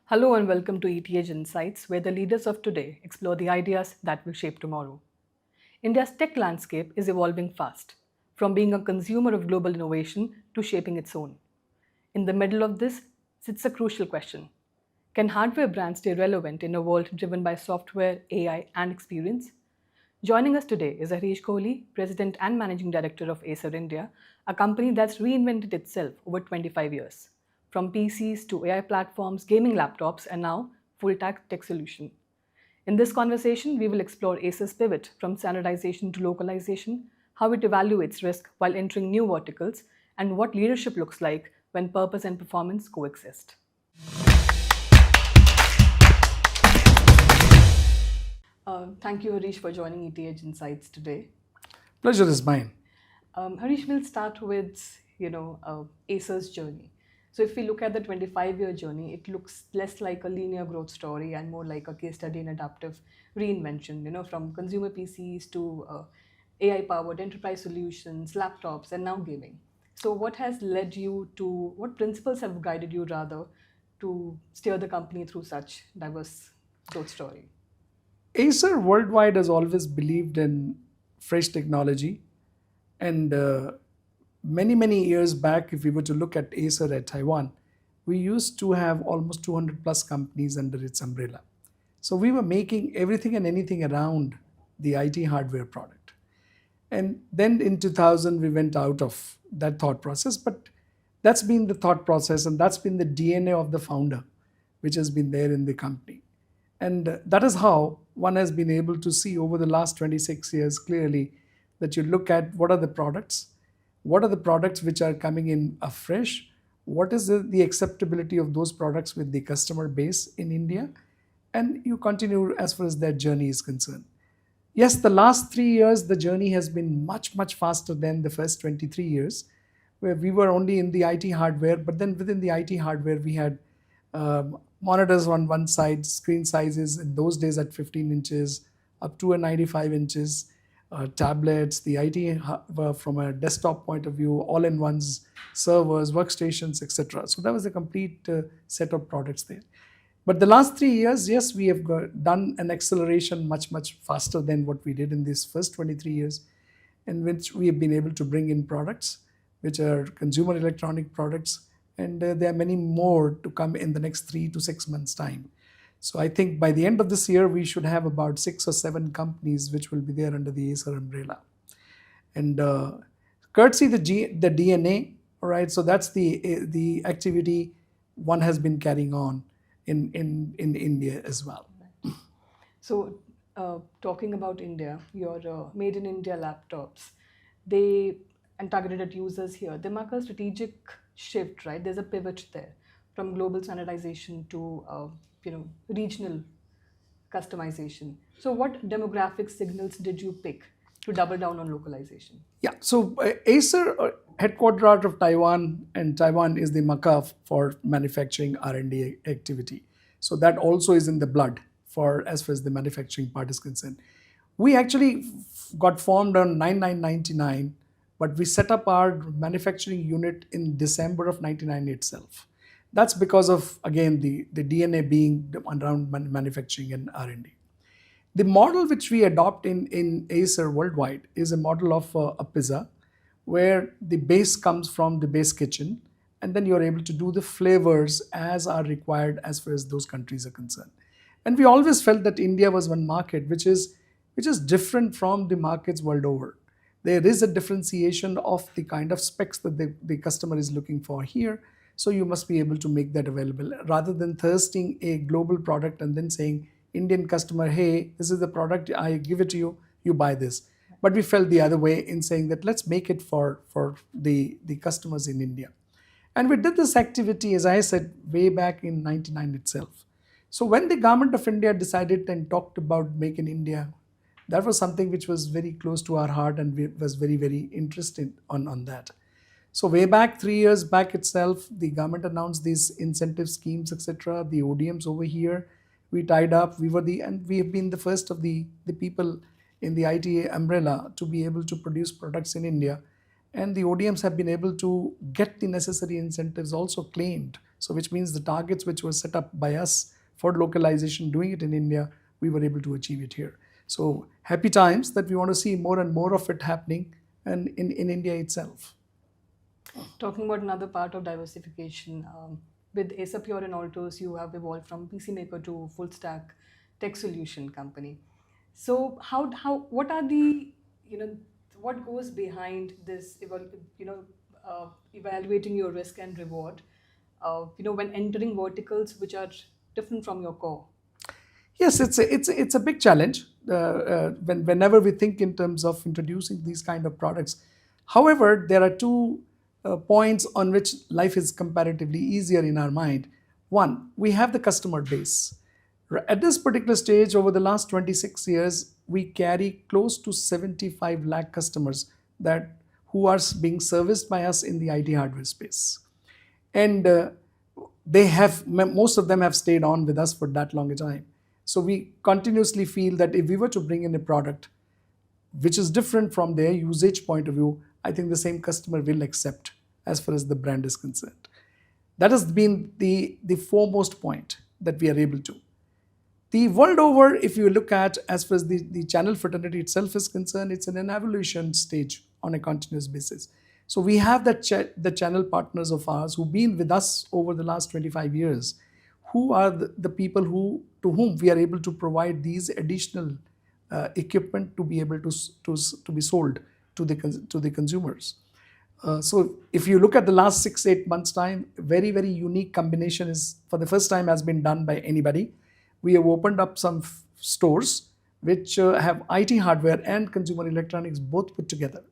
Hello and welcome to ETH Insights, where the leaders of today explore the ideas that will shape tomorrow. India's tech landscape is evolving fast, from being a consumer of global innovation to shaping its own. In the middle of this sits a crucial question. Can hardware brands stay relevant in a world driven by software, AI, and experience? Joining us today is Harish Kohli, President and Managing Director of Acer India, a company that's reinvented itself over 25 years. From PCs to AI platforms, gaming laptops, and now full stack tech solution. In this conversation, we will explore Acer's pivot from standardization to localization, how it evaluates risk while entering new verticals, and what leadership looks like when purpose and performance coexist. Thank you, Harish, for joining ETH Insights today. Pleasure is mine. Harish, we'll start with Acer's journey. So if we look at the 25-year journey, it looks less like a linear growth story and more like a case study in adaptive reinvention. From consumer PCs to AI-powered enterprise solutions, laptops, and now gaming. So what has led you to? What principles have guided you rather to steer the company through such diverse growth story? Acer worldwide has always believed in fresh technology. And many years back, if we were to look at Acer at Taiwan, we used to have almost 200 plus companies under its umbrella. So we were making everything and anything around the IT hardware product. And then in 2000, we went out of that thought process. But that's been the thought process and that's been the DNA of the founder, which has been there in the company. And that is how one has been able to see over the last 26 years clearly that you look at what are the products which are coming in afresh, what is the acceptability of those products with the customer base in India, and you continue as far as that journey is concerned. Yes, the last 3 years, the journey has been much faster than the first 23 years, where we were only in the IT hardware, but then within the IT hardware, we had monitors on one side, screen sizes in those days at 15 inches up to a 95 inches, tablets, the IT from a desktop point of view, all-in-ones, servers, workstations, etc. So that was a complete set of products there. But the last 3 years, yes, we have done an acceleration much faster than what we did in these first 23 years, in which we have been able to bring in products which are consumer electronic products, and there are many more to come in the next 3 to 6 months' time. So I think by the end of this year, we should have about 6 or 7 companies which will be there under the Acer umbrella. And courtesy the DNA, all right, so that's the activity one has been carrying on in India as well. So, talking about India, your made in India laptops, they and targeted at users here, they mark a strategic shift, right? There's a pivot there from global standardization to regional customization. So, what demographic signals did you pick to double down on localization? Yeah, so Acer headquartered out of Taiwan, and Taiwan is the Mecca for manufacturing R&D activity. So that also is in the blood for as far as the manufacturing part is concerned. We actually got formed on 9999, but we set up our manufacturing unit in December of 99 itself. That's because of, again, the DNA being around manufacturing and R&D. The model which we adopt in Acer worldwide is a model of a pizza, where the base comes from the base kitchen, and then you're able to do the flavors as are required as far as those countries are concerned. And we always felt that India was one market which is different from the markets world over. There is a differentiation of the kind of specs that the customer is looking for here. So you must be able to make that available rather than thirsting a global product and then saying, Indian customer, hey, this is the product, I give it to you, you buy this. But we felt the other way in saying that let's make it for the customers in India. And we did this activity, as I said, way back in 99 itself. So when the government of India decided and talked about Make in India, that was something which was very close to our heart, and we was very interested on that. So way back 3 years back itself, the government announced these incentive schemes, etc. The ODMs over here, we tied up. We have been the first of the people in the IT umbrella to be able to produce products in India, and the ODMs have been able to get the necessary incentives also claimed. So which means the targets which were set up by us for localization, doing it in India, we were able to achieve it here. So happy times that we want to see more and more of it happening and in India itself. Talking about another part of diversification, with Acer Pure and Altos, you have evolved from PC maker to full stack tech solution company. So what are the, you know, what goes behind this, evaluating your risk and reward, when entering verticals which are different from your core? Yes, it's a big challenge whenever we think in terms of introducing these kind of products. However, there are two points on which life is comparatively easier in our mind. One, we have the customer base. At this particular stage, over the last 26 years, we carry close to 75 lakh customers that who are being serviced by us in the IT hardware space, and they have most of them have stayed on with us for that long a time. So we continuously feel that if we were to bring in a product which is different from their usage point of view, I think the same customer will accept as far as the brand is concerned. That has been the foremost point that we are able to. The world over, if you look at as far as the channel fraternity itself is concerned, it's in an evolution stage on a continuous basis. So we have the channel partners of ours who've been with us over the last 25 years, who are the people to whom we are able to provide these additional equipment to be able to be sold to the consumers. So if you look at the last 6-8 months time, very very unique combination is for the first time has been done by anybody. We have opened up some stores which have IT hardware and consumer electronics both put together.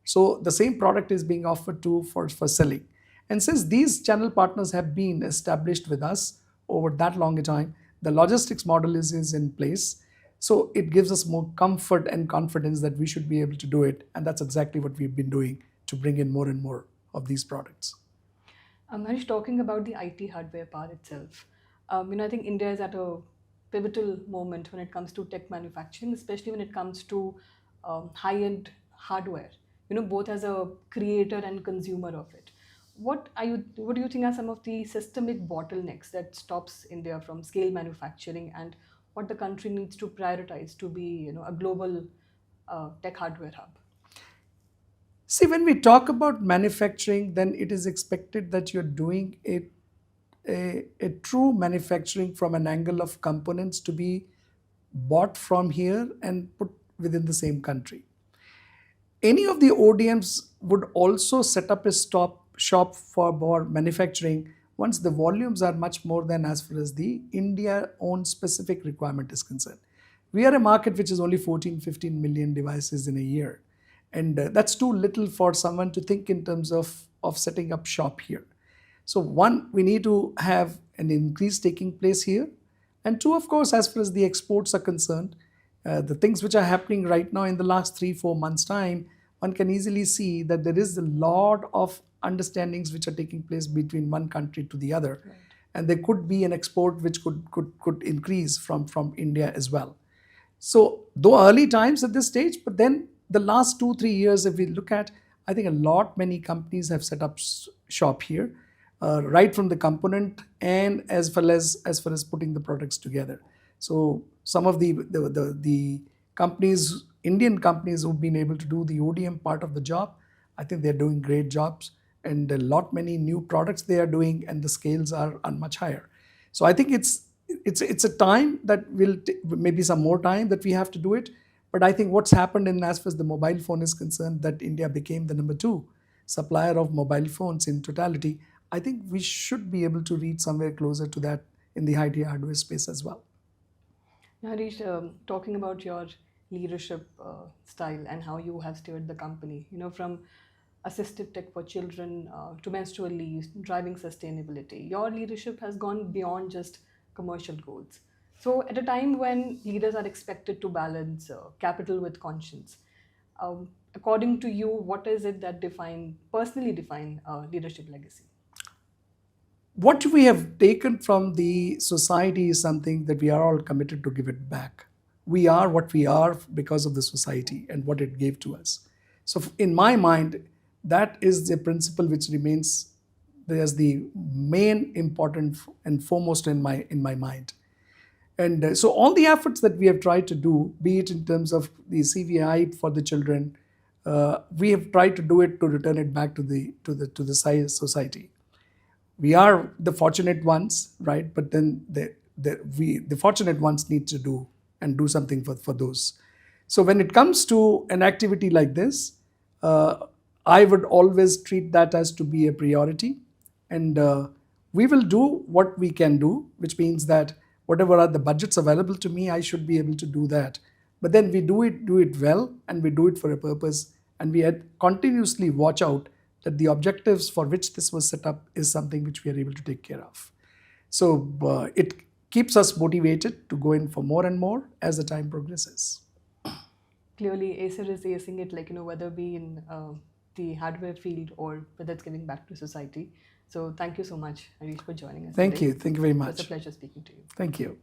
So the same product is being offered to for selling. And since these channel partners have been established with us over that long a time, the logistics model is in place. So it gives us more comfort and confidence that we should be able to do it. And that's exactly what we've been doing to bring in more and more of these products. Harish, talking about the IT hardware part itself, I think India is at a pivotal moment when it comes to tech manufacturing, especially when it comes to high-end hardware. Both as a creator and consumer of it. What do you think are some of the systemic bottlenecks that stops India from scale manufacturing, and what the country needs to prioritize to be, a global tech hardware hub? See, when we talk about manufacturing, then it is expected that you're doing a true manufacturing from an angle of components to be bought from here and put within the same country. Any of the ODMs would also set up a shop for manufacturing once the volumes are much more than as far as the India own specific requirement is concerned. We are a market which is only 14-15 million devices in a year. And that's too little for someone to think in terms of setting up shop here. So one, we need to have an increase taking place here. And two, of course, as far as the exports are concerned, the things which are happening right now in the last 3-4 months time, one can easily see that there is a lot of understandings which are taking place between one country to the other. Right. And there could be an export which could increase from India as well. So though early times at this stage, but then the last 2-3 years, if we look at, I think many companies have set up shop here, right from the component and as well as putting the products together. So some of the companies, Indian companies who've been able to do the ODM part of the job, I think they're doing great jobs, and many new products they are doing, and the scales are much higher. So I think it's a time that will maybe some more time that we have to do it. But I think what's happened as far as the mobile phone is concerned, that India became the number 2 supplier of mobile phones in totality. I think we should be able to reach somewhere closer to that in the IT hardware space as well. Harish, talking about your leadership style and how you have steered the company, from assistive tech for children to menstrual leave, driving sustainability, your leadership has gone beyond just commercial goals. So at a time when leaders are expected to balance capital with conscience, according to you, what is it that personally define leadership legacy? What we have taken from the society is something that we are all committed to give it back. We are what we are because of the society and what it gave to us. So in my mind, that is the principle which remains as the main important and foremost in my mind. And so all the efforts that we have tried to do, be it in terms of the CVI for the children, we have tried to do it to return it back to the society. We are the fortunate ones, right? But then the fortunate ones need to do something for those. So when it comes to an activity like this, I would always treat that as to be a priority, and we will do what we can do, which means that whatever are the budgets available to me, I should be able to do that. But then we do it well, and we do it for a purpose, and we continuously watch out that the objectives for which this was set up is something which we are able to take care of. So it keeps us motivated to go in for more and more as the time progresses. Clearly, Acer is acing it, like, whether be in the hardware field or whether it's giving back to society. So thank you so much, Harish, for joining us Thank today. you. Thank you very It was a much. pleasure speaking to you. Thank you.